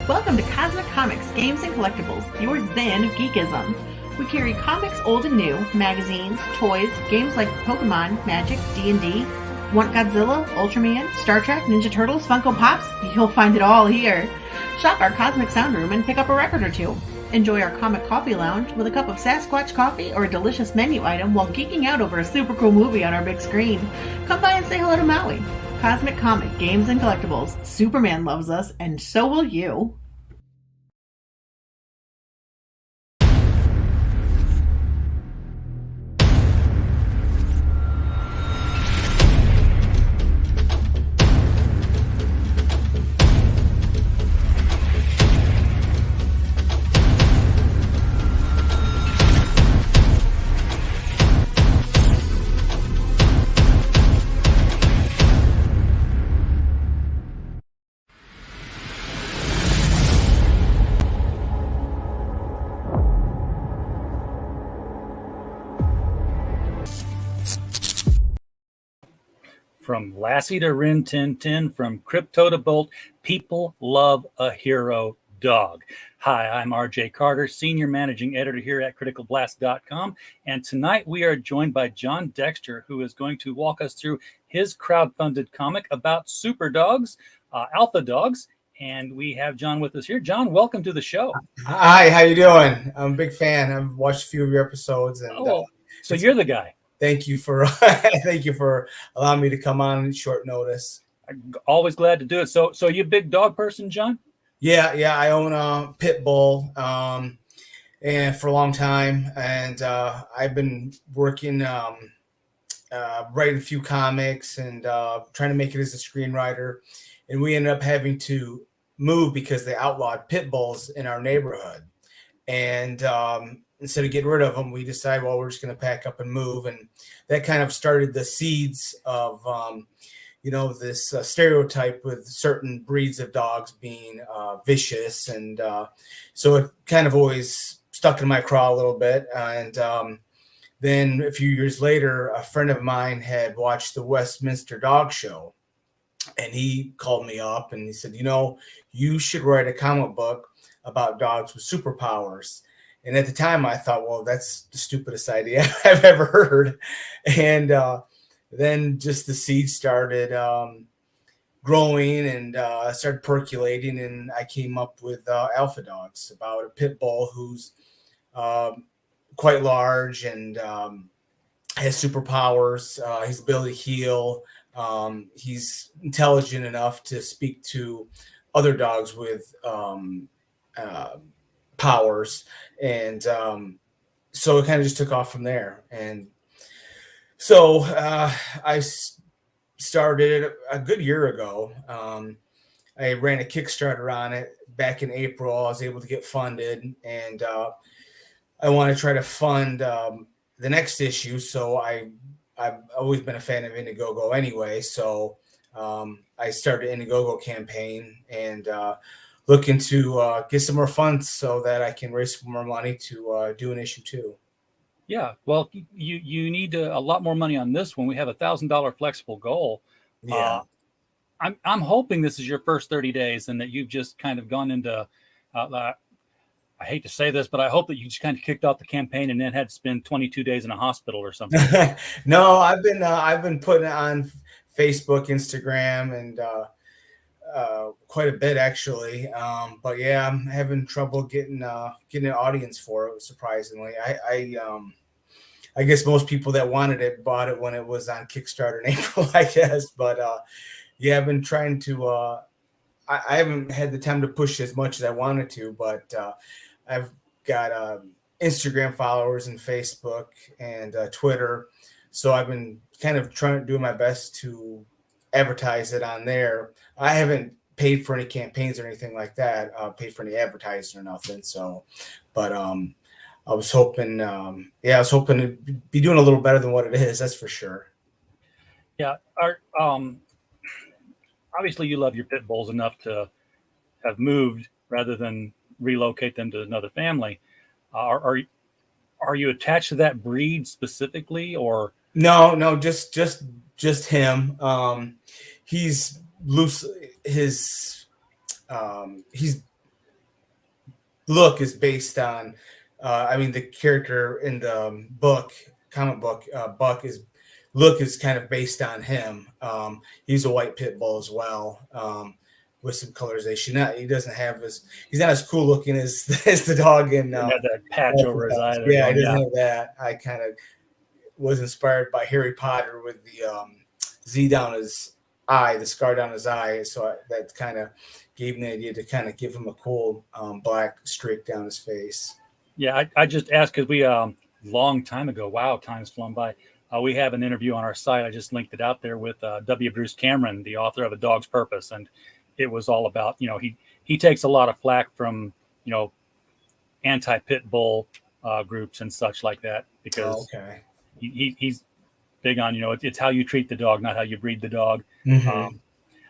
Welcome to Cosmic Comics, Games and Collectibles, your zen of geekism. We carry comics old and new, magazines, toys, games like Pokemon, Magic, D&D. Want Godzilla, Ultraman, Star Trek, Ninja Turtles, Funko Pops? You'll find it all here. Shop our Cosmic Sound Room and pick up a record or two. Enjoy our Comic Coffee Lounge with a cup of Sasquatch coffee or a delicious menu item while geeking out over a super cool movie on our big screen. Come by and say hello to Maui. Cosmic Comic, Games and Collectibles. Superman loves us, and so will you. From Lassie to Rin Tin Tin, from Crypto to Bolt, people love a hero dog. Hi, I'm RJ Carter, Senior Managing Editor here at CriticalBlast.com, and tonight we are joined by John Dexter, who is going to walk us through his crowdfunded comic about super dogs, alpha dogs, and we have John with us here. John, welcome to the show. Hi, how you doing? I'm a big fan. I've watched a few of your episodes, and so you're the guy. Thank you for allowing me to come on at short notice. I'm always glad to do it. So you a big dog person, John? Yeah. I own a pit bull, and for a long time, and I've been working, writing a few comics and trying to make it as a screenwriter. And we ended up having to move because they outlawed pit bulls in our neighborhood, and instead of getting rid of them, we decided, well, we're just going to pack up and move. And that kind of started the seeds of, this stereotype with certain breeds of dogs being vicious. And so it kind of always stuck in my craw a little bit. And then a few years later, a friend of mine had watched the Westminster Dog Show. And he called me up and he said, you should write a comic book about dogs with superpowers. And at the time, I thought, well, that's the stupidest idea I've ever heard. And then just the seed started growing and started percolating. And I came up with Alpha Dogs, about a pit bull who's quite large and has superpowers. His ability to heal. He's intelligent enough to speak to other dogs with powers, and so it kind of just took off from there. And so I started a good year ago. I ran a Kickstarter on it back in April. I was able to get funded, and I want to try to fund the next issue. So I've always been a fan of Indiegogo anyway. So I started an Indiegogo campaign and looking to get some more funds so that I can raise some more money to do an issue 2. Yeah, well, you need a lot more money on this one. We have $1,000 flexible goal. Yeah, I'm hoping this is your first 30 days and that you've just kind of gone into. I hate to say this, but I hope that you just kind of kicked off the campaign and then had to spend 22 days in a hospital or something. No, I've been putting it on Facebook, Instagram, and quite a bit actually. But yeah, I'm having trouble getting an audience for it. Surprisingly, I guess most people that wanted it bought it when it was on Kickstarter in April, I guess. But yeah, I've been trying to. I haven't had the time to push as much as I wanted to, but I've got Instagram followers and Facebook and Twitter, so I've been kind of trying to do my best to advertise it on there. I haven't paid for any campaigns or anything like that, paid for any advertising or nothing. So, but I was hoping, to be doing a little better than what it is. That's for sure. Yeah. Obviously you love your pit bulls enough to have moved rather than relocate them to another family. Are you attached to that breed specifically, or? No, just him. He's loose. He's look is based on. I mean, the character in the comic book, Buck is kind of based on him. He's a white pit bull as well, with some colorization. He doesn't have he's not as cool looking as as the dog in. He had that patch over his eye. Yeah, he doesn't have that. I kind of was inspired by Harry Potter with the Z down his eye, the scar down his eye. So that kind of gave me the idea to kind of give him a cool black streak down his face. Yeah, I just asked because we long time ago. Wow, time's flown by. We have an interview on our site. I just linked it out there with W. Bruce Cameron, the author of A Dog's Purpose, and it was all about, he takes a lot of flack from anti-pit bull groups and such like that because he's big on it's how you treat the dog, not how you breed the dog. Mm-hmm.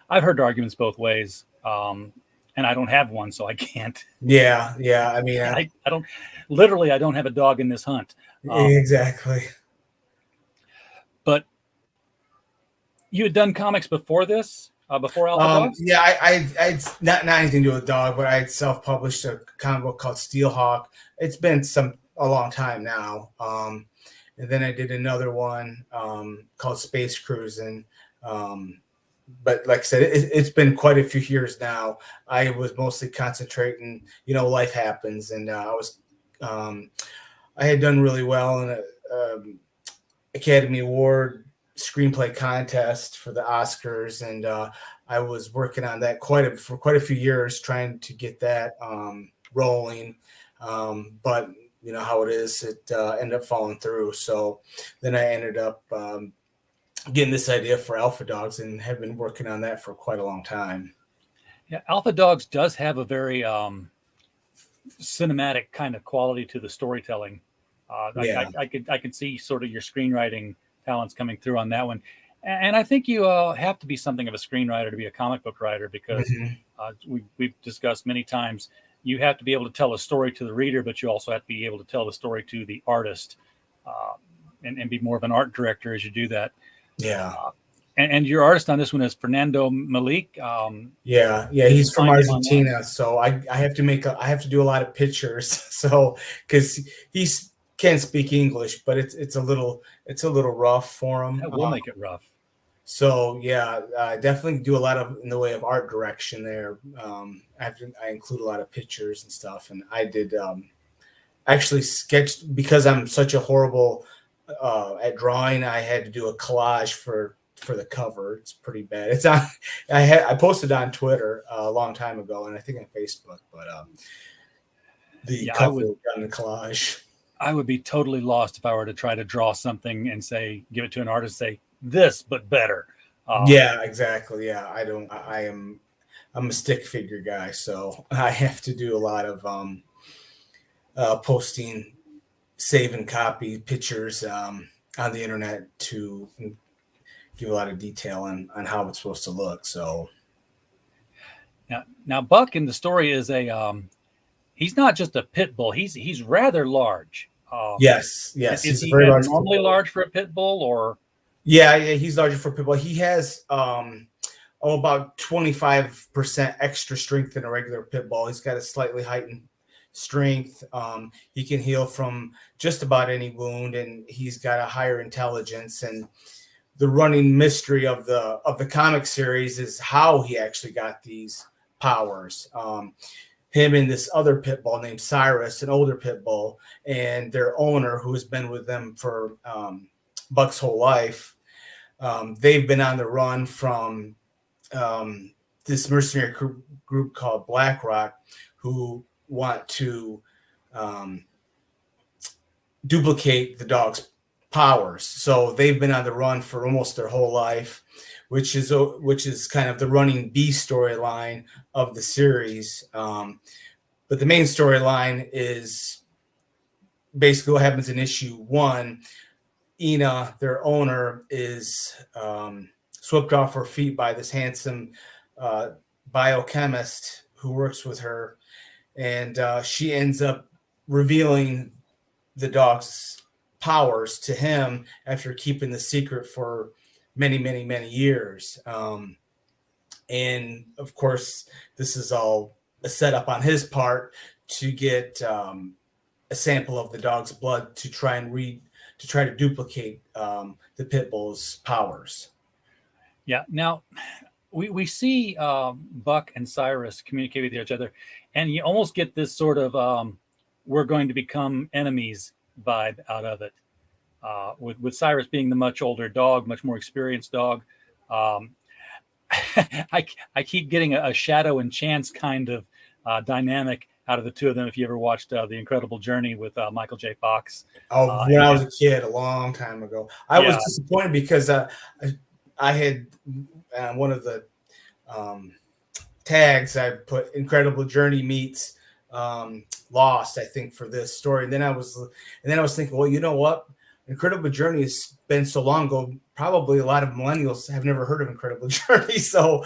I've heard arguments both ways, and I don't have one, so I can't. Yeah. I mean, I don't literally. I don't have a dog in this hunt. Exactly. But you had done comics before this, before Alpha Dogs? Yeah, I not anything to do with dog, but I self-published a comic book called Steelhawk. It's been a long time now. And then I did another one called Space Cruising. But like I said, it's been quite a few years now. I was mostly concentrating, life happens, and I had done really well in a Academy Award screenplay contest for the Oscars, and I was working on that for quite a few years, trying to get that rolling. But you know how it is; it ended up falling through. So then I ended up getting this idea for Alpha Dogs, and have been working on that for quite a long time. Yeah, Alpha Dogs does have a very cinematic kind of quality to the storytelling. I could see sort of your screenwriting talents coming through on that one, and I think you have to be something of a screenwriter to be a comic book writer because we've discussed many times you have to be able to tell a story to the reader, but you also have to be able to tell the story to the artist, and be more of an art director as you do that. Yeah. And your artist on this one is Fernando Malik. Yeah, he's from Argentina, so I have to do a lot of pictures. So because he can't speak English, but it's a little rough for him. That will make it rough. So yeah, I definitely do a lot of in the way of art direction there. I include a lot of pictures and stuff, and I did actually sketched because I'm such a horrible at drawing. I had to do a collage for the cover. It's pretty bad. It's on. I posted on Twitter a long time ago, and I think on Facebook. But the cover on the collage. I would be totally lost if I were to try to draw something and give it to an artist, say this but better. Yeah, exactly. Yeah, I'm a stick figure guy, so I have to do a lot of posting, save and copy pictures on the internet to give a lot of detail on how it's supposed to look. So now Buck in the story is he's not just a pit bull. He's rather large. Yes. Is he very large, normally large for a pit bull, or? Yeah, he's larger for a pit bull. He has about 25% extra strength than a regular pit bull. He's got a slightly heightened strength. He can heal from just about any wound, and he's got a higher intelligence. And the running mystery of the comic series is how he actually got these powers. Him and this other pit bull named Cyrus, an older pit bull, and their owner, who has been with them for Buck's whole life. They've been on the run from this mercenary group called BlackRock, who want to duplicate the dog's powers. So they've been on the run for almost their whole life, which is kind of the running B storyline of the series. But the main storyline is basically what happens in issue 1. Ina, their owner, is swept off her feet by this handsome biochemist who works with her, and she ends up revealing the dog's powers to him after keeping the secret for many, many, many years. And of course, this is all a setup on his part to get a sample of the dog's blood to try to duplicate the pit bull's powers. Yeah. Now we see Buck and Cyrus communicate with each other, and you almost get this sort of we're going to become enemies vibe out of it. With Cyrus being the much older dog, much more experienced dog. I keep getting a Shadow and Chance kind of dynamic out of the two of them. If you ever watched The Incredible Journey with Michael J. Fox. When I was a kid, a long time ago, I was disappointed because I had one of the tags I put Incredible Journey meets Lost, I think, for this story. And then I was thinking, well, you know what? Incredible Journey has been so long ago. Probably a lot of millennials have never heard of Incredible Journey. So,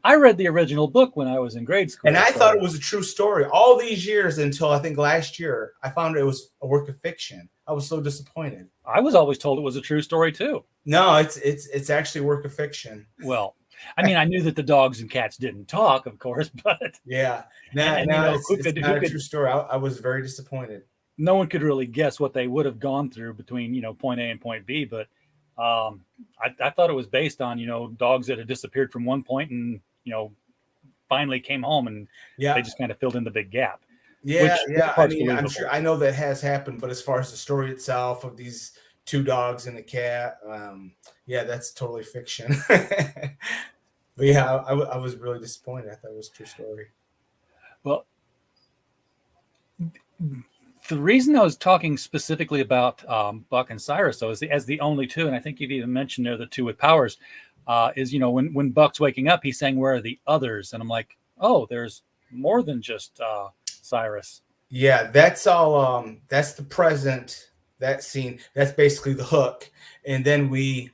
I read the original book when I was in grade school, and I thought it was a true story all these years until I think last year I found it was a work of fiction. I was so disappointed. I was always told it was a true story too. No, it's actually a work of fiction. Well, I mean, I knew that the dogs and cats didn't talk, of course, but yeah, it's not a true story. I was very disappointed. No one could really guess what they would have gone through between, point A and point B, but I thought it was based on, dogs that had disappeared from one point and, finally came home, and they just kind of filled in the big gap. Yeah. I mean, I'm sure I know that has happened, but as far as the story itself of these two dogs and a cat, that's totally fiction. But yeah, I was really disappointed. I thought it was a true story. Well, the reason I was talking specifically about Buck and Cyrus, though, is as the only two, and I think you've even mentioned they're the two with powers, is, when Buck's waking up, he's saying, where are the others? And I'm like, oh, there's more than just Cyrus. Yeah, that's all. That's the present, that scene. That's basically the hook. And then we,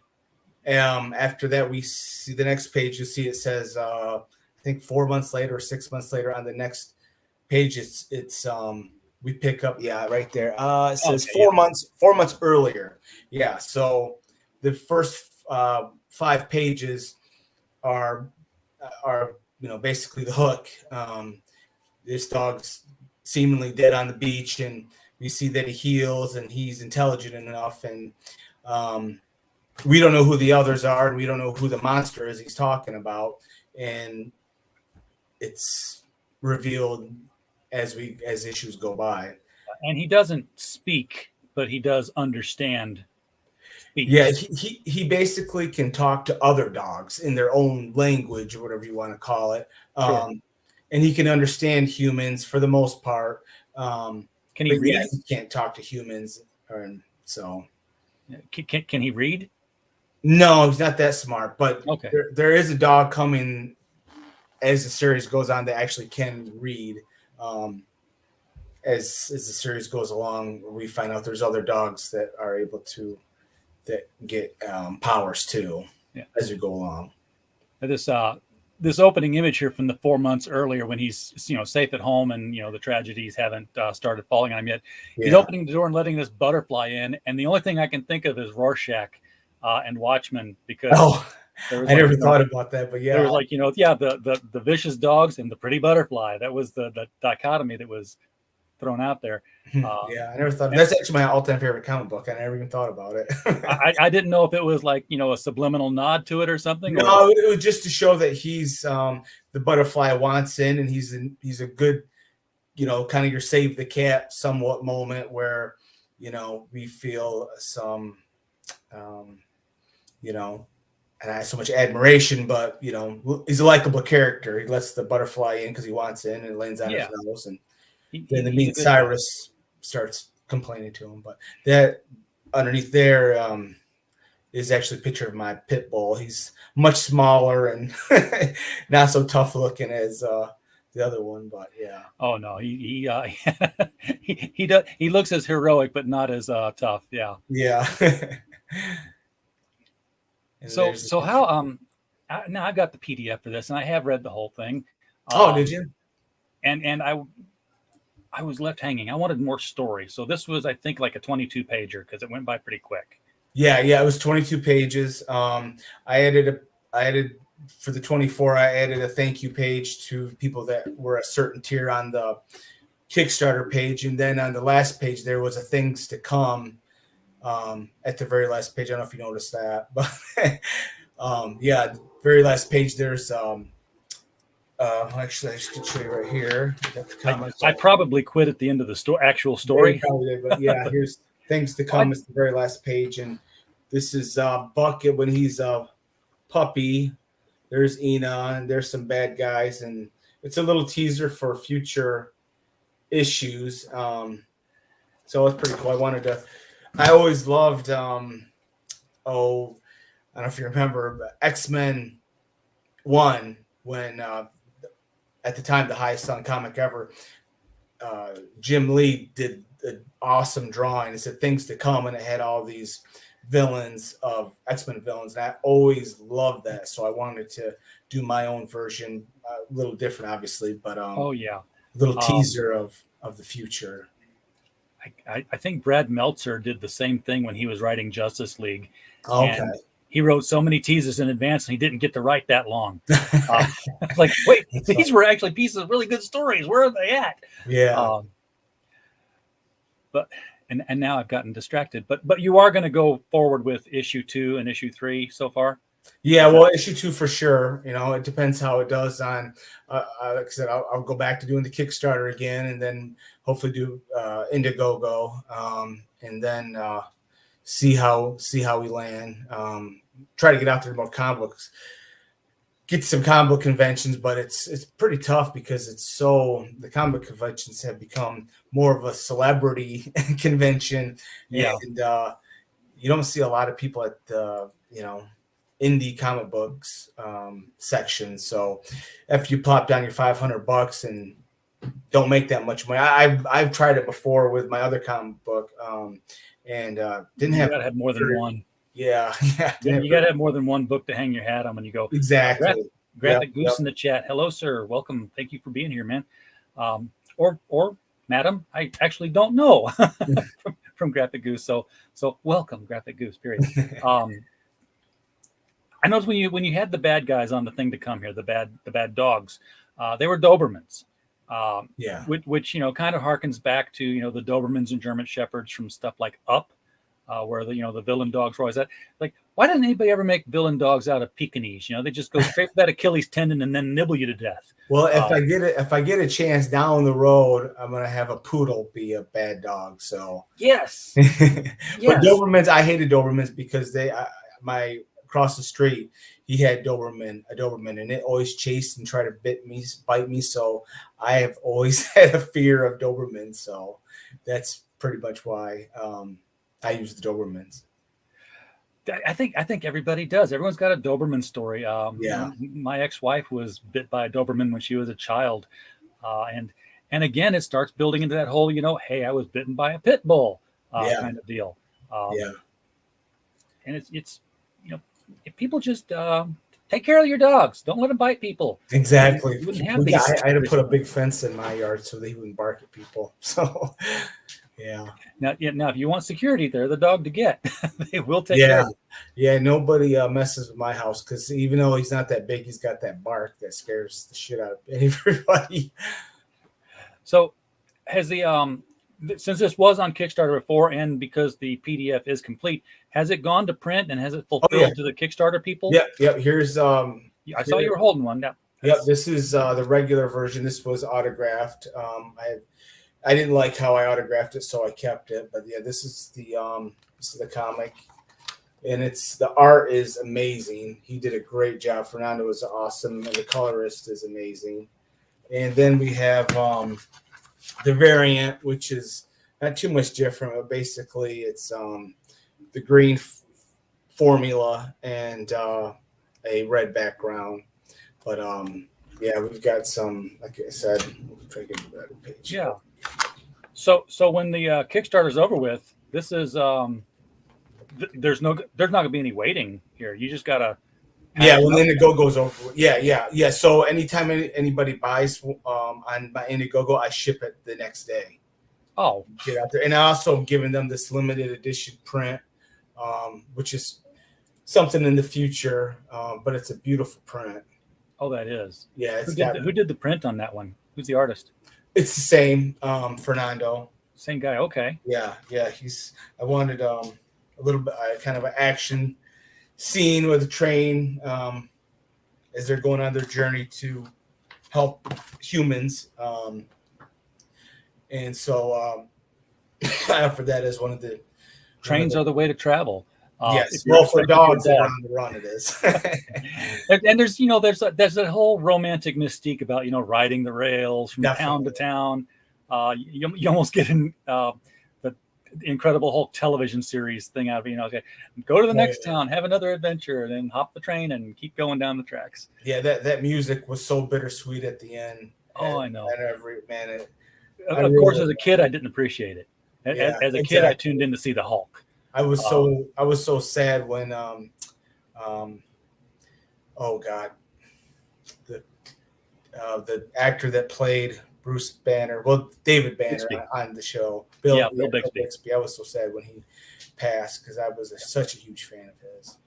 after that, we see the next page. You see it says, I think 4 months later or 6 months later on the next page, it's we pick up, right there. It says 4 months earlier. Yeah. So the first 5 pages are basically the hook. This dog's seemingly dead on the beach, and we see that he heals and he's intelligent enough, and we don't know who the others are, and we don't know who the monster is he's talking about, and it's revealed as issues go by. And he doesn't speak, but he does understand speech. Yeah, he basically can talk to other dogs in their own language, or whatever you want to call it. Sure. And he can understand humans for the most part. Can he read? Yeah, he can't talk to humans, so. Can he read? No, he's not that smart. But okay, there is a dog coming as the series goes on that actually can read. As the series goes along, we find out there's other dogs that are able to get powers too, as we go along. This opening image here from the 4 months earlier, when he's safe at home and the tragedies haven't started falling on him yet. Yeah. He's opening the door and letting this butterfly in, and the only thing I can think of is Rorschach and Watchmen, because I never thought about that, but there was the vicious dogs and the pretty butterfly. That was the dichotomy that was thrown out there. I never thought. That's actually my all-time favorite comic book. I never even thought about it. I didn't know if it was like a subliminal nod to it or something. No, it was just to show that he's the butterfly wants in, and he's a good, kind of your save the cat somewhat moment where we feel some and I have so much admiration, but he's a likable character. He lets the butterfly in because he wants in, and lands on his nose, and then the mean Cyrus starts complaining to him. But that underneath there is actually a picture of my pit bull. He's much smaller and not so tough looking as the other one, but yeah. Oh no, he does. He looks as heroic, but not as tough. Yeah. Yeah. So how now I've got the PDF for this, and I have read the whole thing. Did you? And I was left hanging. I wanted more story. So this was, I think, like a 22 pager because it went by pretty quick. Yeah, it was 22 pages. I added for the 24, I added a thank you page to people that were a certain tier on the Kickstarter page, and then on the last page there was a things to come at the very last page. I don't know if you noticed that, but yeah, very last page there's actually I should show you right here. I probably quit at the end of the actual story. Did, but yeah, here's things to come. It's the very last page, and this is Bucket when he's a puppy. There's Ina, and there's some bad guys, and it's a little teaser for future issues. So it's pretty cool. I always loved I don't know if you remember, but X-Men 1, when at the time the highest selling comic ever, Jim Lee did an awesome drawing. It said things to come, and it had all these villains of X-Men villains, and I always loved that. So I wanted to do my own version, a little different, obviously, but a little teaser of the future. I think Brad Meltzer did the same thing when he was writing Justice League. Okay. And he wrote so many teasers in advance, and he didn't get to write that long. Like, wait, these were actually pieces of really good stories. Where are they at? Yeah. But now I've gotten distracted. But you are going to go forward with issue 2 and issue 3 so far? Yeah, well, issue 2 for sure. It depends how it does on. Like I said, I'll go back to doing the Kickstarter again, and then hopefully do Indiegogo, and then see how we land. Try to get out there more comic books, get to some comic book conventions, but it's pretty tough because the comic book conventions have become more of a celebrity convention. Yeah. And you don't see a lot of people at the indie comic books section. So if you plop down your $500 and don't make that much money, I've tried it before with my other comic book, and didn't have. You gotta have more than one. Yeah. You gotta have more than one book to hang your hat on when you go. Exactly. Graphic Goose in the chat. Hello, sir. Welcome. Thank you for being here, man. Or madam, I actually don't know from Graphic Goose. So welcome, Graphic Goose. Period. I noticed when you had the bad guys on the thing to come here, the bad dogs, they were Dobermans. Which kind of harkens back to the Dobermans and German Shepherds from stuff like Up, where the villain dogs were always at. Like, why didn't anybody ever make villain dogs out of Pekingese? They just go straight for that Achilles tendon and then nibble you to death. Well, if I get a chance down the road, I'm gonna have a poodle be a bad dog. So yes. But Dobermans, I hated Dobermans because my across the street, he had a Doberman, and it always chased and tried to bite me. So I have always had a fear of Dobermans. So that's pretty much why I use the Dobermans. I think everybody does. Everyone's got a Doberman story. My ex-wife was bit by a Doberman when she was a child, and again, it starts building into that whole, hey, I was bitten by a pit bull kind of deal. And it's if people just take care of your dogs, don't let them bite people. Exactly. You wouldn't have I had to put a big fence in my yard so they wouldn't bark at people. So, yeah. Now, if you want security, they're the dog to get. They will take care of it. Yeah, nobody messes with my house because even though he's not that big, he's got that bark that scares the shit out of everybody. So, has since this was on Kickstarter before, and because the PDF is complete, has it gone to print and has it fulfilled to the Kickstarter people? Yep. Here's I saw you were holding one. Yep. This is the regular version. This was autographed. I didn't like how I autographed it, so I kept it. But yeah, this is the comic, and the art is amazing. He did a great job. Fernando was awesome, and the colorist is amazing. And then we have the variant, which is not too much different, but basically it's the green formula and a red background. But we've got some, like I said, we'll try to get the better page. Yeah. So when the Kickstarter's over with, this is there's not gonna be any waiting here. You just gotta. When Indiegogo's over. Yeah. So anytime anybody buys on my Indiegogo, I ship it the next day. Oh, get out there, and I also am giving them this limited edition print, which is something in the future, but it's a beautiful print. Oh, that is. Yeah, Who did the print on that one? Who's the artist? it's the same, Fernando. Same guy. Okay. Yeah, I wanted a little bit kind of an action scene with a train as they're going on their journey to help humans, and so I offered that as one of the Trains are the way to travel. Yes, well, for dogs that are on the run, it is. and there's there's a whole romantic mystique about riding the rails from town to town. You almost get in the Incredible Hulk television series thing out of okay, go to the next town, have another adventure, and then hop the train and keep going down the tracks. Yeah, that music was so bittersweet at the end. Oh, I know. Of course, as a kid, I didn't appreciate it. As a kid, I tuned in to see the Hulk. I was so sad when oh God, the actor that played Bruce Banner, David Banner Bixby. On the show, Bill Bixby. I was so sad when he passed because I was such a huge fan of his.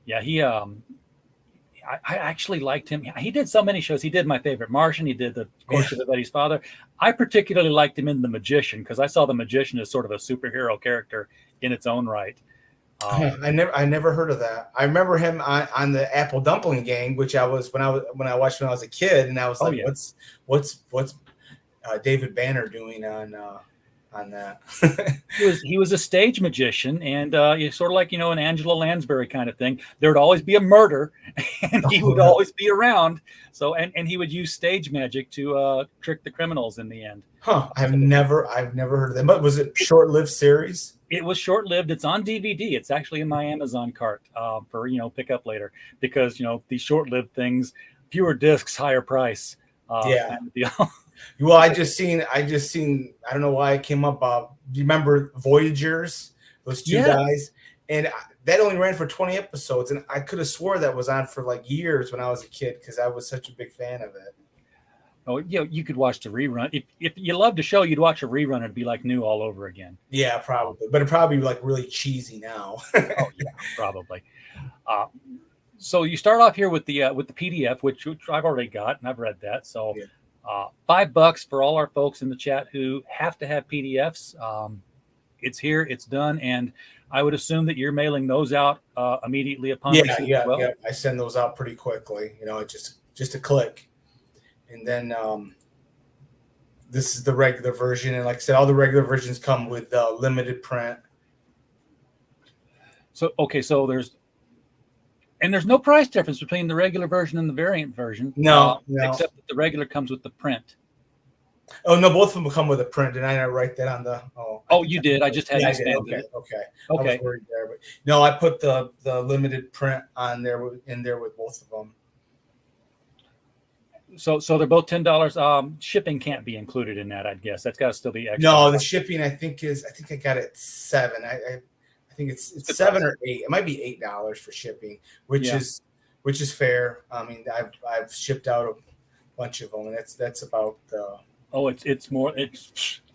Yeah, I actually liked him. He did so many shows. He did my favorite Martian. He did the Courtship of Eddie's Father. I particularly liked him in The Magician because I saw The Magician as sort of a superhero character in its own right. I never heard of that. I remember him on the Apple Dumpling Gang, which I watched when I was a kid, and I was like, what's David Banner doing on that? he was a stage magician, and sort of like an Angela Lansbury kind of thing. There would always be a murder, and he would always be around. So and he would use stage magic to trick the criminals in the end. Huh? I've never heard of that. But was it short-lived series? It was short-lived. It's on DVD. It's actually in my Amazon cart for pick up later because these short-lived things, fewer discs, higher price. Yeah. Well, I just seen. I don't know why it came up. Do you remember Voyagers? Those two guys, and that only ran for 20 episodes, and I could have swore that was on for like years when I was a kid because I was such a big fan of it. Oh, you could watch the rerun. If you loved the show, you'd watch a rerun. It'd be like new all over again. Yeah, probably, but it'd probably be like really cheesy now. Oh yeah, probably. So you start off here with the PDF, which I've already got, and I've read that. So $5 for all our folks in the chat who have to have PDFs. It's here, it's done, and I would assume that you're mailing those out immediately upon receipt. Yeah. I send those out pretty quickly. Just a click. And then this is the regular version. And like I said, all the regular versions come with limited print. So there's no price difference between the regular version and the variant version. No. Except that the regular comes with the print. Oh, no, both of them come with a print. And I write that on the... Oh, you did? I just had expanded it. Okay. I was worried there. But no, I put the limited print in there with both of them. So they're both $10. Shipping can't be included in that, I guess. That's got to still be extra. No, the shipping I think I got it at $7. I think it's $7 or $8. It might be $8 for shipping, which is fair. I mean, I've shipped out a bunch of them, and that's about. It's more.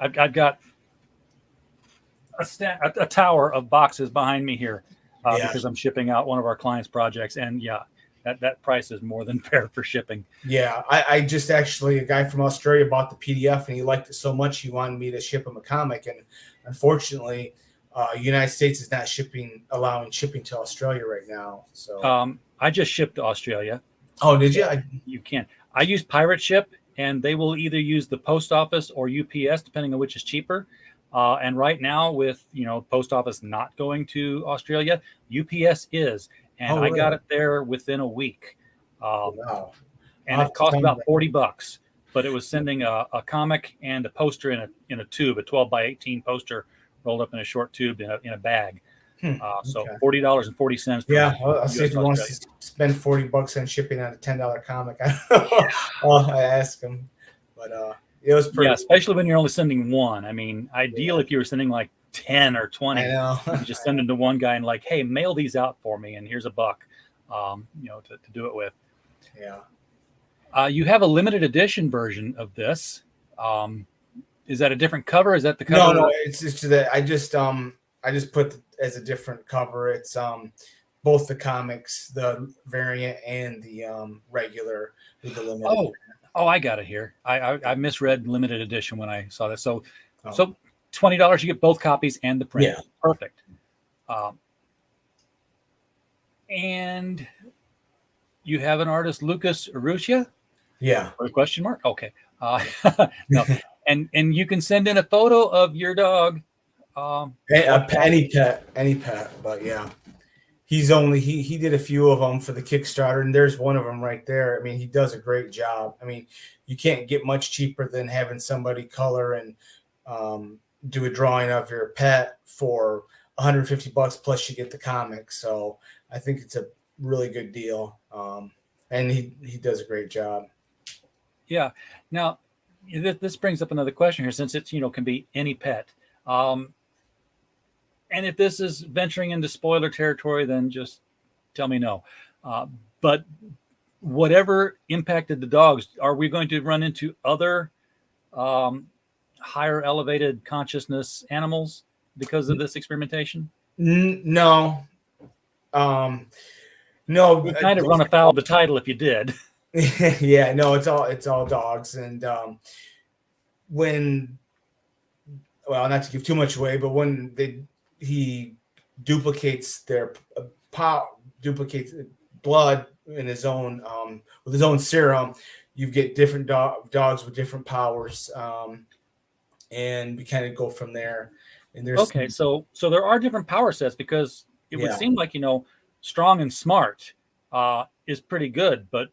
I've got a tower of boxes behind me here because I'm shipping out one of our clients' projects, and that price is more than fair for shipping. Yeah, I just actually, a guy from Australia bought the PDF and he liked it so much he wanted me to ship him a comic. And unfortunately, United States is not allowing shipping to Australia right now. So I just shipped to Australia. Oh, did you? You can. I use Pirate Ship, and they will either use the post office or UPS, depending on which is cheaper. And right now, with post office not going to Australia, UPS is. And I got it there within a week. Wow. And it cost about $40, but it was sending a comic and a poster in a tube, a 12 by 18 poster rolled up in a short tube in a bag. So $40.40. Yeah, I'll see if he wants to spend $40 on shipping on a $10 comic. I ask him, but it was pretty. Yeah, especially when you're only sending one. I mean, ideal if you were sending like 10 or 20. I know. You just send them to one guy and like, hey, mail these out for me, and here's $1, to do it with. Yeah. You have a limited edition version of this. Is that a different cover? Is that the cover? No, it's just that I just put as a different cover. It's both the comics, the variant and the regular with the limited. Oh, I got it here. I misread limited edition when I saw this. So Oh. so $20 you get both copies and the print. Yeah. Perfect. And you have an artist, Lucas Urrutia? Yeah. Or question mark? Okay. No. And you can send in a photo of your dog. Any pet, but yeah. He's only he did a few of them for the Kickstarter, and there's one of them right there. I mean, he does a great job. I mean, you can't get much cheaper than having somebody color and do a drawing of your pet for $150 plus you get the comics. So I think it's a really good deal, and he does a great job. Yeah. Now, this brings up another question here, since it's can be any pet. And if this is venturing into spoiler territory, then just tell me no. But whatever impacted the dogs, are we going to run into other higher elevated consciousness animals because of this experimentation? No. No. We kind of run afoul of the title if you did. Yeah, no, it's all dogs. And not to give too much away, but when he duplicates duplicates blood in his own with his own serum, you get different dogs with different powers, and we kind of go from there. And there's so there are different power sets, because it would seem like strong and smart is pretty good, but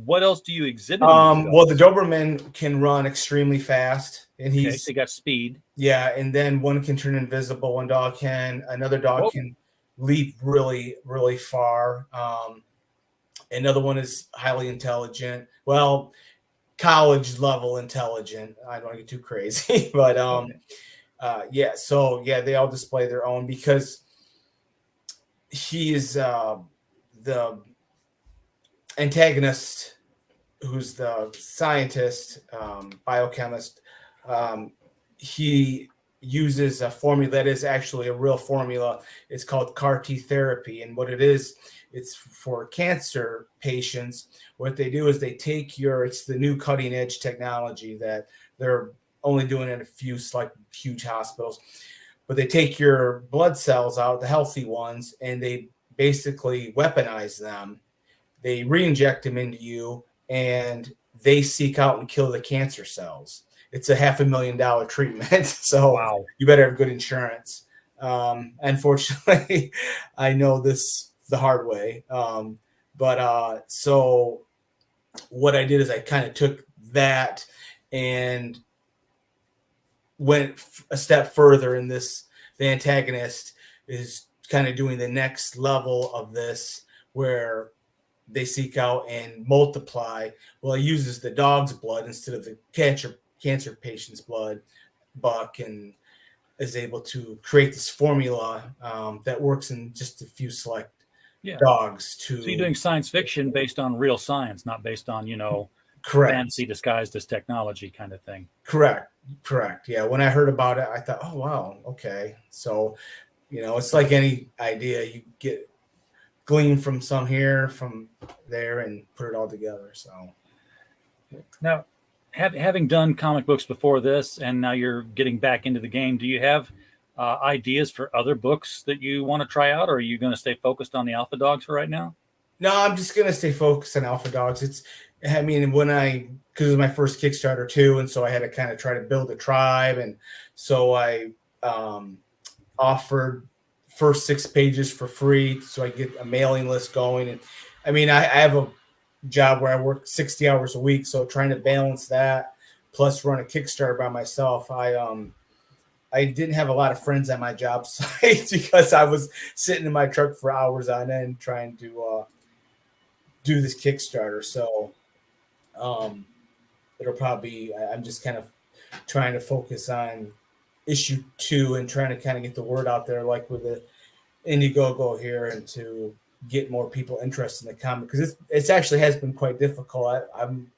what else do you exhibit? Well, the Doberman can run extremely fast, and he got speed. Yeah, and then one can turn invisible. One dog can. Another dog can leap really, really far. Another one is highly intelligent. Well, college level intelligent. I don't want to get too crazy, but yeah. So yeah, they all display their own, because he is the antagonist, who's the scientist, biochemist. He uses a formula that is actually a real formula. It's called CAR T therapy. And what it is, it's for cancer patients. What they do is they take it's the new cutting edge technology that they're only doing in a few huge hospitals, but they take your blood cells out, the healthy ones, and they basically weaponize them. They re-inject them into you, and they seek out and kill the cancer cells. It's a $500,000 treatment. So You better have good insurance. Unfortunately, I know this the hard way. So what I did is I kind of took that and went a step further in this. The antagonist is kind of doing the next level of this, where they seek out and multiply. Well, he uses the dog's blood instead of the cancer patient's blood, Buck, and is able to create this formula that works in just a few select dogs. So you're doing science fiction based on real science, not based on correct fantasy disguised as technology kind of thing. Correct. Yeah. When I heard about it, I thought, oh wow, okay. So it's like any idea, you glean from some here, from there, and put it all together. So now, having done comic books before this, and now you're getting back into the game, do you have ideas for other books that you want to try out, or are you going to stay focused on the Alpha Dogs for right now? No, I'm just going to stay focused on Alpha Dogs. Because it was my first Kickstarter too, and so I had to kind of try to build a tribe, and so I offered first 6 pages for free, so I get a mailing list going. And I have a job where I work 60 hours a week, so trying to balance that plus run a Kickstarter by myself, I didn't have a lot of friends at my job site because I was sitting in my truck for hours on end trying to do this Kickstarter. So it'll probably, I'm just kind of trying to focus on issue 2 and trying to kind of get the word out there, like with the Indiegogo here, and to get more people interested in the comic, because it's actually has been quite difficult. I'm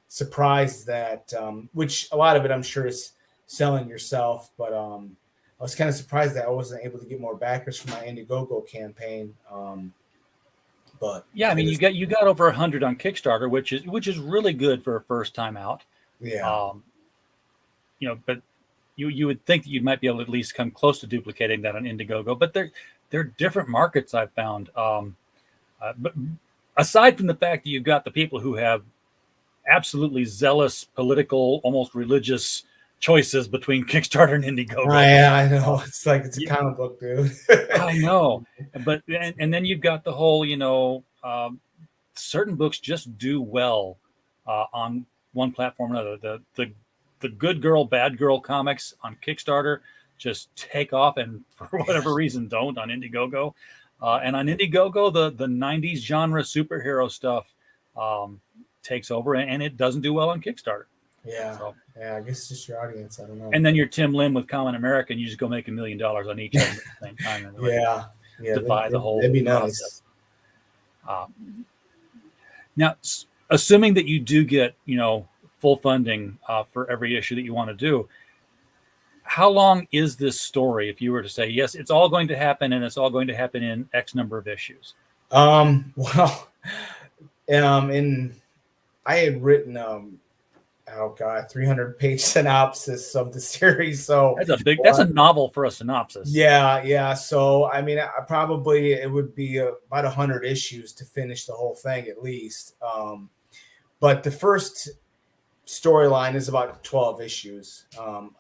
surprised that which a lot of it I'm sure is selling yourself, but was kind of surprised that I wasn't able to get more backers for my Indiegogo campaign. But yeah, I mean, you got over 100 on Kickstarter, which is really good for a first time out. yeah. But you would think that you might be able to at least come close to duplicating that on Indiegogo, but they're different markets I've found. But aside from the fact that you've got the people who have absolutely zealous political, almost religious choices between Kickstarter and Indiegogo. I know. It's like it's a comic book, dude. I know, but and then you've got the whole, certain books just do well on one platform or another. The good girl, bad girl comics on Kickstarter just take off, and for whatever reason don't on Indiegogo. And on Indiegogo, the 90s genre superhero stuff takes over, and it doesn't do well on Kickstarter. Yeah. So, yeah, I guess it's just your audience. I don't know. And then you're Tim Lim with Common America, and you just go make $1 million on each of them at the same time. And yeah. Defy the whole that'd be process. Nice. Now, assuming that you do get, full funding for every issue that you want to do, how long is this story? If you were to say, yes, it's all going to happen, and it's all going to happen in X number of issues. Well, I had written 300-page synopsis of the series. So that's a novel for a synopsis. Yeah. So I mean, it would be about 100 issues to finish the whole thing at least. But the first storyline is about 12 issues.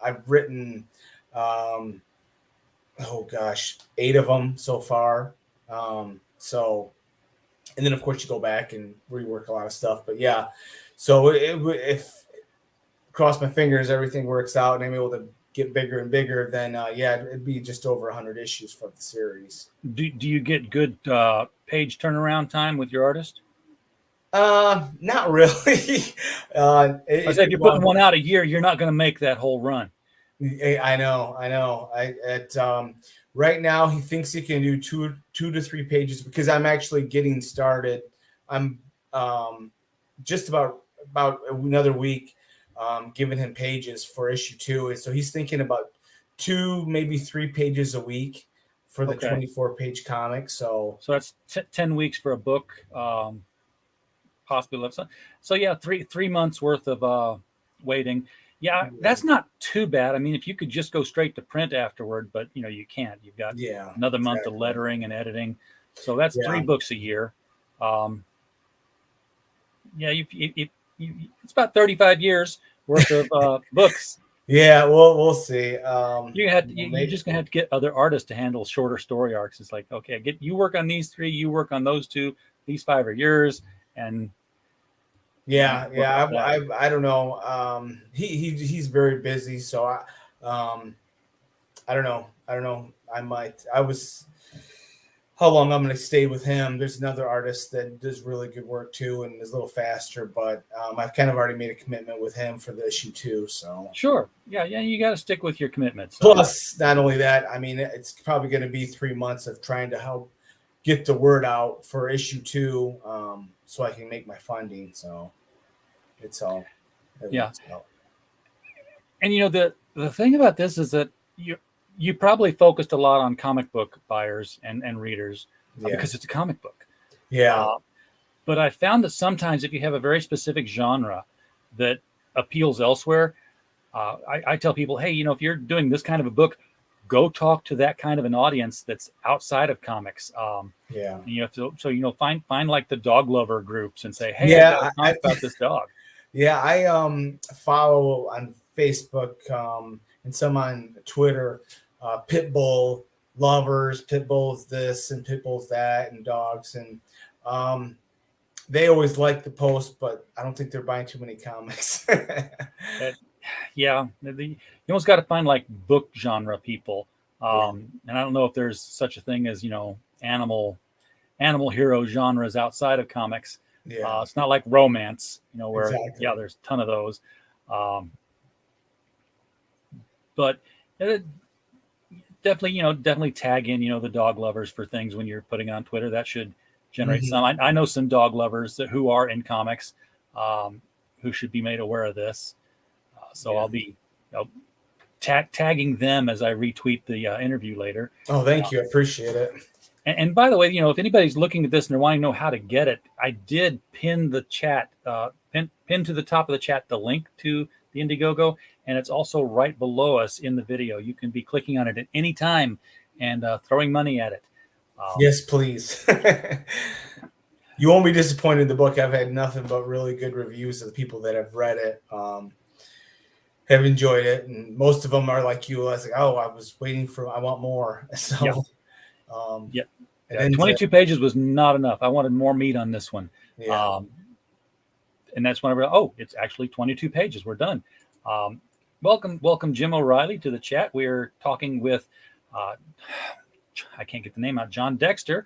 I've written 8 of them so far. So, and then of course you go back and rework a lot of stuff. But yeah, so if cross my fingers, everything works out and I'm able to get bigger and bigger, then it'd be just over 100 issues for the series. Do you get good page turnaround time with your artist? Not really. If you're putting one out a year, you're not going to make that whole run. I know. Right now he thinks he can do two to 3 pages because I'm actually getting started. I'm just about another week giving him pages for issue 2, and so he's thinking about 2, maybe 3 pages a week for the 24-page comic. So that's 10 weeks for a book. Possibly left. So yeah, three months worth of waiting. Yeah, that's not too bad. I mean, if you could just go straight to print afterward, but you can't. You've got another month of lettering and editing. So that's 3 books a year. It's about 35 years worth of books. Yeah, we'll see. You're just gonna have to get other artists to handle shorter story arcs. It's like, okay, you work on these 3, you work on those 2, these 5 are yours. And I don't know. He's very busy, so I don't know. How long I'm going to stay with him. There's another artist that does really good work too and is a little faster, but I've kind of already made a commitment with him for the issue 2. So sure, you got to stick with your commitments. Plus, not only that, I mean, it's probably going to be 3 months of trying to help get the word out for issue 2. So I can make my funding. So it's all. Yeah. And the thing about this is that you probably focused a lot on comic book buyers and readers because it's a comic book. Yeah. But I found that sometimes if you have a very specific genre that appeals elsewhere, I tell people, hey, if you're doing this kind of a book, go talk to that kind of an audience that's outside of comics. Find like the dog lover groups and say, hey, I talk about this dog. Yeah, I follow on Facebook and some on Twitter, pit bull lovers, pit bulls this and pit bulls that, and dogs, and they always like the post, but I don't think they're buying too many comics. You almost got to find like book genre people. And I don't know if there's such a thing as, animal hero genres outside of comics. It's not like romance, where, there's a ton of those. But definitely tag in, the dog lovers for things when you're putting on Twitter. That should generate some. I know some dog lovers who are in comics who should be made aware of this. I'll tagging them as I retweet the interview later. Oh, thank you. I appreciate it. And by the way, if anybody's looking at this and they're wanting to know how to get it, I did pin the chat, pin to the top of the chat the link to the Indiegogo, and it's also right below us in the video. You can be clicking on it at any time and throwing money at it. Yes, please. You won't be disappointed in the book. I've had nothing but really good reviews of the people that have read it. Have enjoyed it, and most of them are like you. I was like, oh, I was waiting for, I want more. So, yeah. 22 pages was not enough. I wanted more meat on this one. Yeah. And that's when I realized, oh, it's actually 22 pages. We're done. Welcome, Jim O'Reilly, to the chat. We're talking with, I can't get the name out, John Dexter,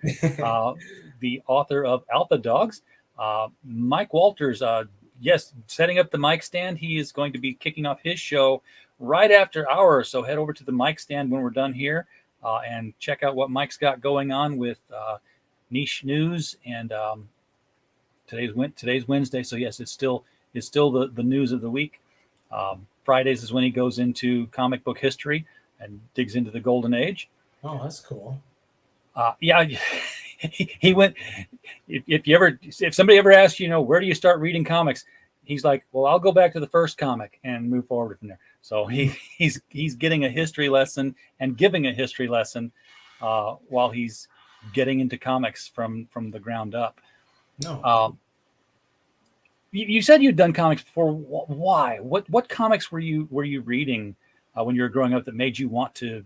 the author of Alpha Dogs. Mike Walters, yes, setting up the mic stand. He is going to be kicking off his show right after ours. So head over to the mic stand when we're done here and check out what Mike's got going on with niche news. And today's Wednesday, so yes, it's still the news of the week. Fridays is when he goes into comic book history and digs into the golden age. Oh, that's cool. Yeah, he went. If somebody ever asks you, where do you start reading comics, he's like, well, I'll go back to the first comic and move forward from there. So he's getting a history lesson and giving a history lesson while he's getting into comics from the ground up. No. You said you'd done comics before. Why? What comics were you reading when you were growing up that made you want to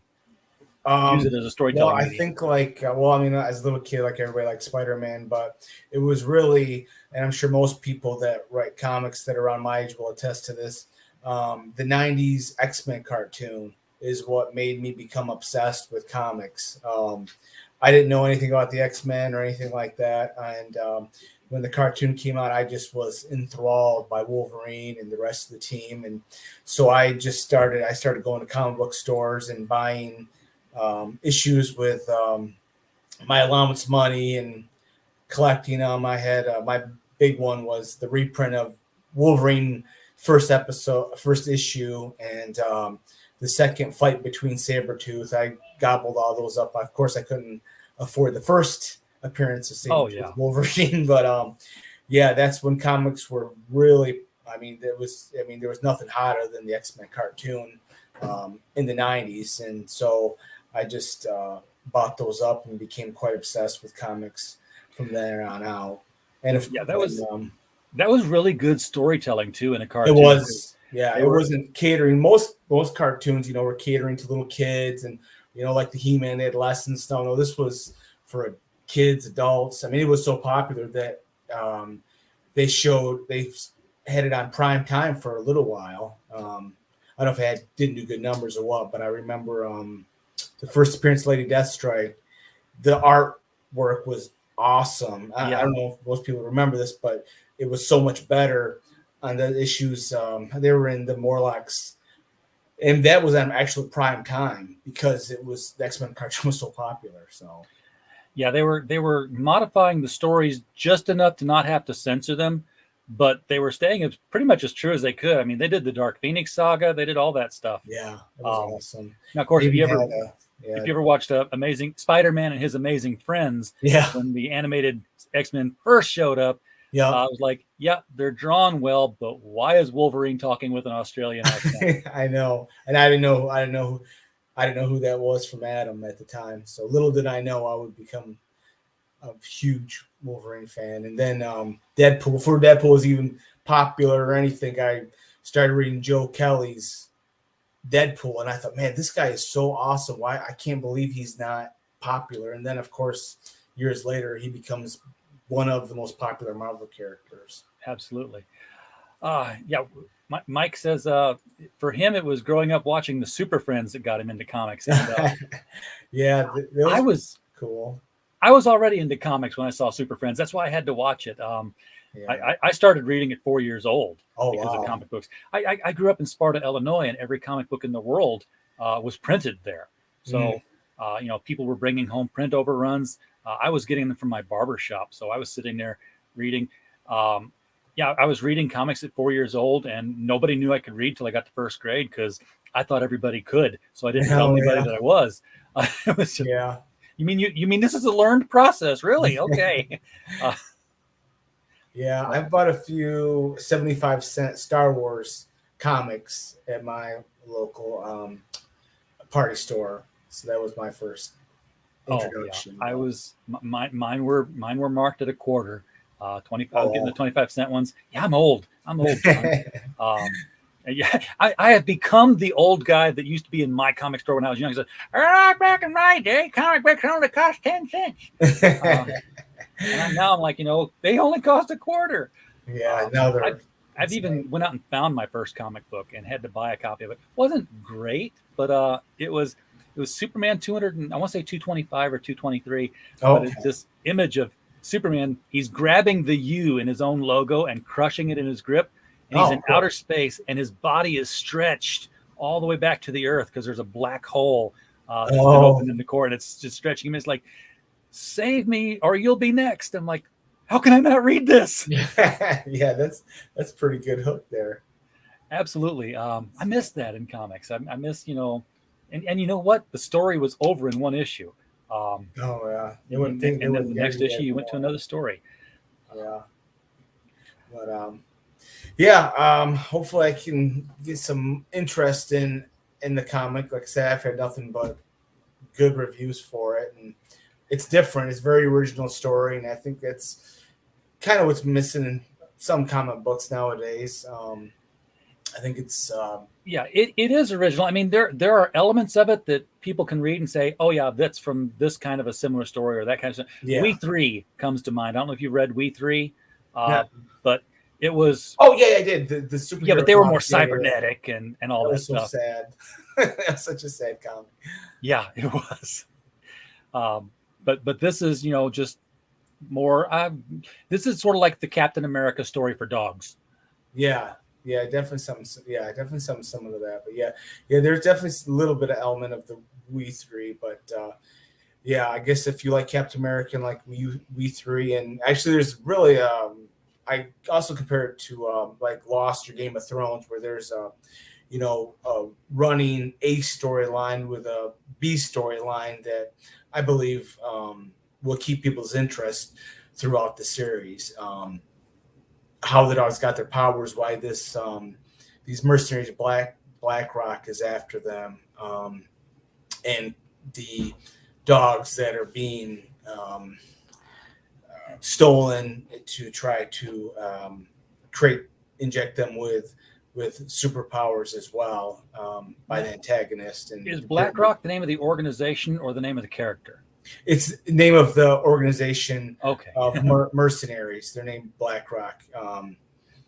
use it as a storytelling? Well, I think as a little kid, like everybody liked Spider-Man, but it was really, and I'm sure most people that write comics that are around my age will attest to this, the 90s X-Men cartoon is what made me become obsessed with comics. I didn't know anything about the X-Men or anything like that, and when the cartoon came out, I just was enthralled by Wolverine and the rest of the team, and so I started going to comic book stores and buying issues with my allowance money and collecting them. I had my big one was the reprint of Wolverine first issue, and the second Fight Between Sabretooth. I gobbled all those up. Of course, I couldn't afford the first appearance of Sabretooth Wolverine, but that's when comics were really. There was nothing hotter than the X-Men cartoon in the 90s, and so I just bought those up and became quite obsessed with comics from there on out. And that was really good storytelling too in a cartoon. It was, it wasn't catering. Most cartoons, were catering to little kids, and like the He-Man, they had lessons. No, this was for kids, adults. It was so popular that they had it on prime time for a little while. I don't know if it didn't do good numbers or what, but I remember the first appearance of Lady Deathstrike, the artwork was awesome. I don't know if most people remember this, but it was so much better on the issues. They were in the Morlocks, and that was on actual prime time because the X-Men cartoon was so popular. So, yeah, they were modifying the stories just enough to not have to censor them, but they were staying as pretty much as true as they could. They did the Dark Phoenix saga, they did all that stuff. Yeah, it was awesome. Now, of course, if you ever watched Amazing Spider-Man and His Amazing Friends, when the animated X-Men first showed up, I was like, they're drawn well, but why is Wolverine talking with an Australian accent? I know, and I didn't know who that was from Adam at the time. So little did I know I would become a huge Wolverine fan. And then Deadpool, before Deadpool was even popular or anything, I started reading Joe Kelly's Deadpool, and I thought, man, this guy is so awesome. Why I can't believe he's not popular. And then, of course, years later, he becomes one of the most popular Marvel characters. Absolutely. Mike says for him it was growing up watching the Super Friends that got him into comics. And, I was cool. I was already into comics when I saw Super Friends. That's why I had to watch it. I started reading at 4 years old because of comic books. I grew up in Sparta, Illinois, and every comic book in the world was printed there. So, people were bringing home print overruns. I was getting them from my barber shop. So I was sitting there reading. I was reading comics at 4 years old, and nobody knew I could read till I got to first grade because I thought everybody could, so I didn't tell Oh, anybody yeah. that I was. It was just, Yeah. you mean this is a learned process, really? Okay. Uh, Yeah, I bought a few 75-cent Star Wars comics at my local party store. So that was my first oh yeah, introduction. I was mine were marked at a quarter. 20. I was getting the Oh, 25-cent ones. Yeah, I'm old. I'm old, John. Um, yeah, I have become the old guy that used to be in my comic store when I was young. He said, back in my day, comic books only cost 10 cents. And now I'm like, they only cost a quarter. yeah, now I've, they're I've even insane. went out and found my first comic book and had to buy a copy of it. Wasn't great, but it was Superman 200 and I want to say 225 or 223, but it's Okay. this image of Superman. He's grabbing the U in his own logo and crushing it in his grip, and he's Oh, in cool. outer space, and his body is stretched all the way back to the Earth because there's a black hole that's been Oh, opened in the core, and it's just stretching him. It's like, save me or you'll be next. I'm like, how can I not read this? yeah, that's pretty good hook there. Absolutely. I miss that in comics. I miss, and you know what? The story was over in one issue. Um, Oh yeah, they wouldn't and think they then wouldn't the give next you issue, that you went to more. another story. Yeah, but yeah, hopefully I can get some interest in the comic. Like I said, I've had nothing but good reviews for it, and it's different. It's a very original story, and I think that's kind of what's missing in some comic books nowadays. I think it's Yeah, it is original. I mean, there are elements of it that people can read and say, oh yeah, that's from this kind of a similar story or that kind of stuff. We yeah. Three comes to mind. I don't know if you read We Three, Not, but it was, oh yeah, I did the yeah, but superhero they were more comics. Yeah, yeah, yeah. cybernetic and all That that was so stuff. sad. That's such a sad comic. Yeah, it was. Um, but this is, just more. This is sort of like the Captain America story for dogs. Yeah, yeah, definitely some. Yeah, definitely some similar to that. But yeah, yeah, there's definitely a little bit of element of the We Three. But yeah, I guess if you like Captain America, and like We Three, and actually, there's really I also compare it to like Lost or Game of Thrones, where there's a running A storyline with a B storyline that I believe will keep people's interest throughout the series. How the dogs got their powers, why this these mercenaries BlackRock is after them, and the dogs that are being stolen to try to inject them with superpowers as well by the antagonist. And Is BlackRock the name of the organization or the name of the character? it's the name of the organization Okay, of mercenaries. They're named BlackRock.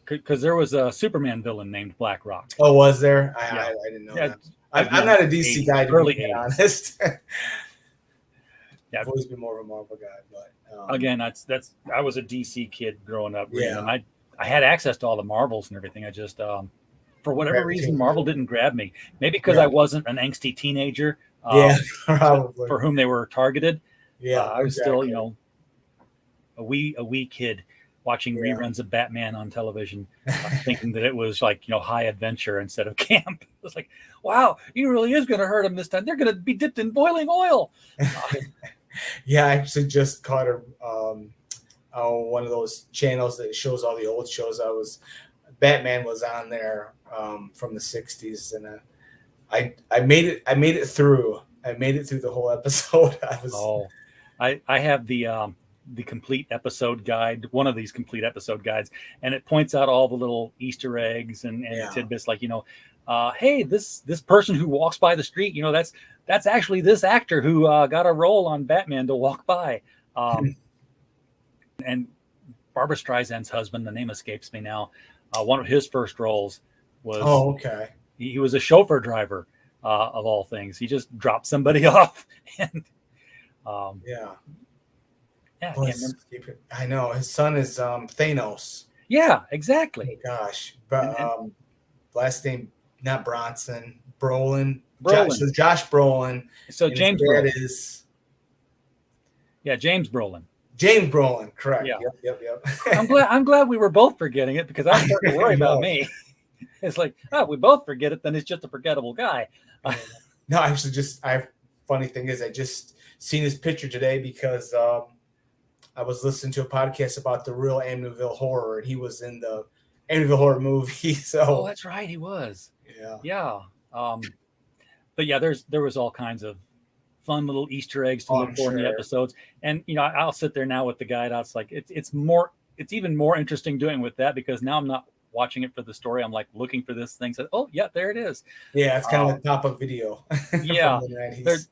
because there was a Superman villain named BlackRock. Oh, was there? Yeah, I didn't know yeah. that. I'm not a DC 80s, guy, to early be 80s. honest. Yeah. I've always been more of a Marvel guy, but Again, that's I was a DC kid growing up, Yeah. and I had access to all the Marvels and everything. I just for whatever reason, Gravitated Marvel to it. didn't grab me. Maybe because Yeah. I wasn't an angsty teenager. Yeah, probably. For whom they were targeted. Yeah, I was still, exactly. a wee kid watching Yeah. reruns of Batman on television, thinking that it was like, high adventure instead of camp. It was like, wow, he really is going to hurt him this time. They're going to be dipped in boiling oil. Yeah, I actually just caught a on one of those channels that shows all the old shows. Batman was on there from the '60s, and I made it through. I made it through the whole episode. I have the complete episode guide, one of these complete episode guides, and it points out all the little Easter eggs and Yeah. tidbits like, hey, this person who walks by the street, that's actually this actor who got a role on Batman to walk by. And Barbara Streisand's husband, the name escapes me now, one of his first roles was okay. he was a chauffeur driver, of all things. He just dropped somebody off, and Yeah. yeah, I know his son is Thanos. yeah, Oh exactly. gosh, but And last name not Bronson, Brolin. Brolin. Josh Brolin. So And James his dad Brolin. is James Brolin. James Brolin. Correct. Yeah. Yep. I'm glad we were both forgetting it because I was starting to worry about me. It's like, oh, we both forget it, then it's just a forgettable guy. No, actually, funny thing is, I just seen his picture today because I was listening to a podcast about the real Amityville Horror, and he was in the Amityville Horror movie. So, Oh, that's right, he was. yeah. Yeah. But yeah, there was all kinds of fun little Easter eggs to Oh, look I'm for in the sure. episodes. And I'll sit there now with the guide out. It's like it's even more interesting doing with that because now I'm not watching it for the story. I'm like looking for this thing. So, oh yeah, there it is. Yeah, it's kind of like pop-up video Yeah, from the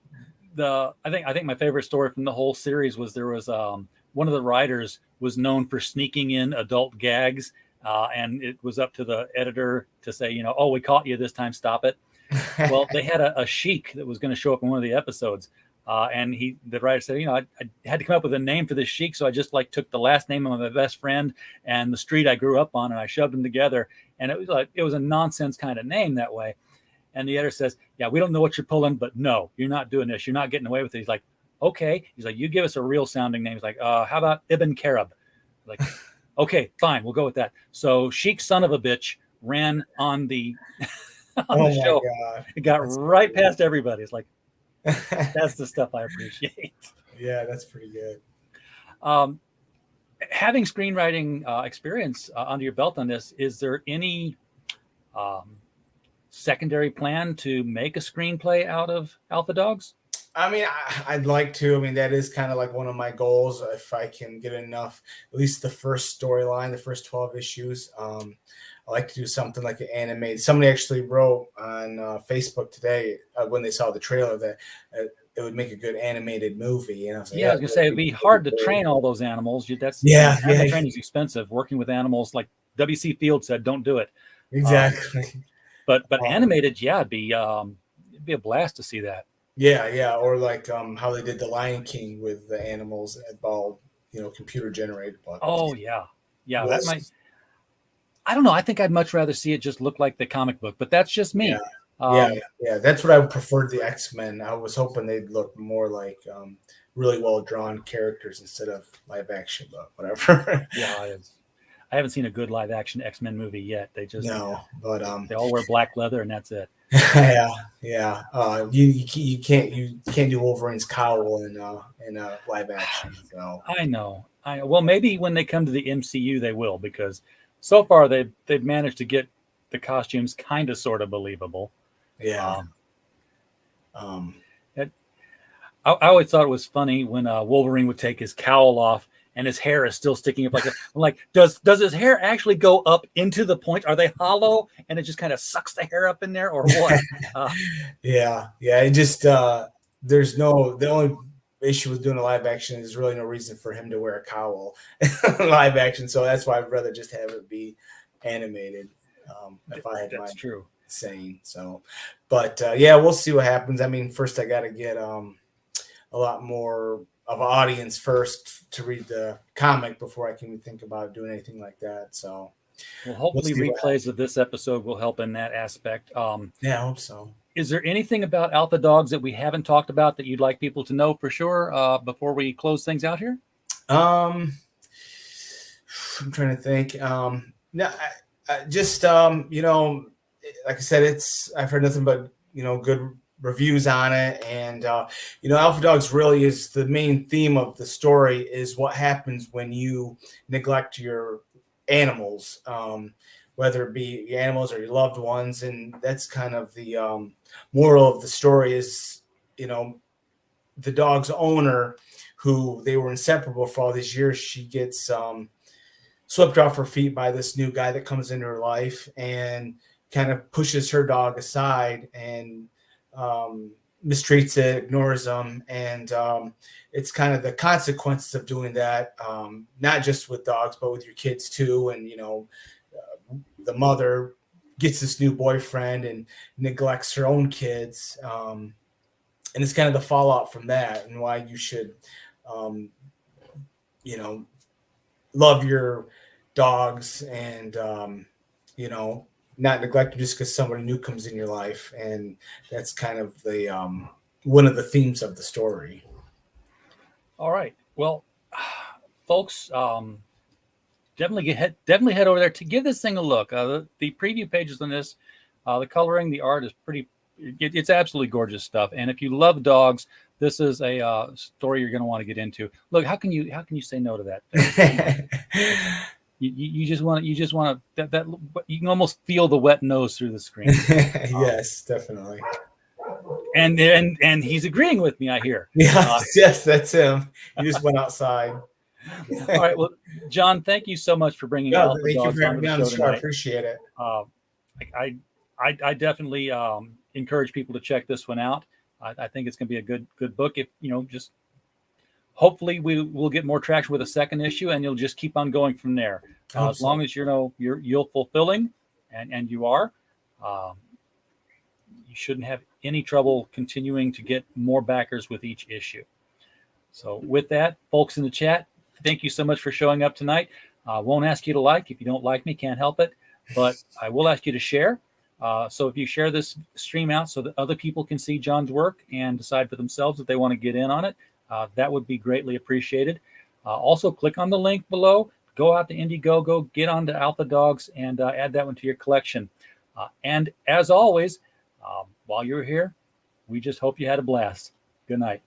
90s. I think my favorite story from the whole series was there was one of the writers was known for sneaking in adult gags, and it was up to the editor to say, oh, we caught you this time, stop it. Well, they had a sheik that was going to show up in one of the episodes, and the writer said, I had to come up with a name for this sheik, so I just took the last name of my best friend and the street I grew up on, and I shoved them together, and it was a nonsense kind of name that way. And the editor says, yeah, we don't know what you're pulling, but no, you're not doing this. You're not getting away with it. He's like, okay. He's like, you give us a real sounding name. He's like, how about Ibn Karab? Like, okay, fine, we'll go with that. So Sheik son of a bitch ran on the on the show. God. It got right past everybody. It's like, that's the stuff I appreciate. Yeah, that's pretty good. Having screenwriting experience under your belt on this, is there any secondary plan to make a screenplay out of Alpha Dogs? I mean, I'd like to. I mean, that is kind of like one of my goals. If I can get enough, at least the first storyline, the first 12 issues. I like to do something like an animated. Somebody actually wrote on Facebook today when they saw the trailer that it would make a good animated movie. And I was like, I was gonna say it'd be hard to train all those animals. Training is expensive. Working with animals, like W.C. Field said, don't do it. Exactly. But animated, yeah, it'd be a blast to see that. Yeah, or like how they did the Lion King with the animals all computer generated. But oh yeah, that might. I don't know. I think I'd much rather see it just look like the comic book, but that's just me. Yeah. That's what I would prefer. The X-Men. I was hoping they'd look more like really well drawn characters instead of live action, but whatever. Yeah, I haven't seen a good live action X-Men movie yet. They just but they all wear black leather and that's it. Yeah. You can't do Wolverine's cowl in live action. So I know. Well, maybe when they come to the MCU, they will, because so far they've managed to get the costumes kind of sort of believable. Yeah. I always thought it was funny when Wolverine would take his cowl off and his hair is still sticking up like that. I'm like, does his hair actually go up into the point? Are they hollow and it just kind of sucks the hair up in there, or what? Yeah. It just the only issue with doing a live action is really no reason for him to wear a cowl live action. So that's why I'd rather just have it be animated. If I had that's true. Saying so, but we'll see what happens. I mean, first I got to get a lot more of an audience first to read the comic before I can think about doing anything like that. So, well, hopefully replays of this episode will help in that aspect. I hope so. Is there anything about Alpha Dogs that we haven't talked about that you'd like people to know for sure before we close things out here? I'm trying to think. No, like I said, I've heard nothing but good reviews on it, and Alpha Dogs really is the main theme of the story is what happens when you neglect your animals, whether it be your animals or your loved ones, and that's kind of the moral of the story is the dog's owner, who they were inseparable for all these years, she gets swept off her feet by this new guy that comes into her life and kind of pushes her dog aside and mistreats it, ignores them, and it's kind of the consequences of doing that, not just with dogs but with your kids too. And the mother gets this new boyfriend and neglects her own kids, and it's kind of the fallout from that, and why you should love your dogs and not neglect them just because somebody new comes in your life. And that's kind of the one of the themes of the story. All right. Well, folks, definitely head over there to give this thing a look. The preview pages on this, the coloring, the art is it's absolutely gorgeous stuff. And if you love dogs, this is a story you're going to want to get into. Look, how can you say no to that? You just want that you can almost feel the wet nose through the screen. Yes, definitely. And he's agreeing with me, I hear. Yes, that's him. He just went outside. All right, well, John, thank you so much for bringing Alpha Dogs onto the show tonight. I appreciate it. I definitely encourage people to check this one out. I think it's going to be a good book. If just hopefully we'll get more traction with a second issue, and you'll just keep on going from there. As long as you're fulfilling, and you are, you shouldn't have any trouble continuing to get more backers with each issue. So with that, folks in the chat, thank you so much for showing up tonight. I won't ask you to like. If you don't like me, can't help it. But I will ask you to share. So if you share this stream out so that other people can see John's work and decide for themselves if they want to get in on it, that would be greatly appreciated. Also, click on the link below. Go out to Indiegogo, get onto Alpha Dogs, and add that one to your collection. And as always, while you're here, we just hope you had a blast. Good night.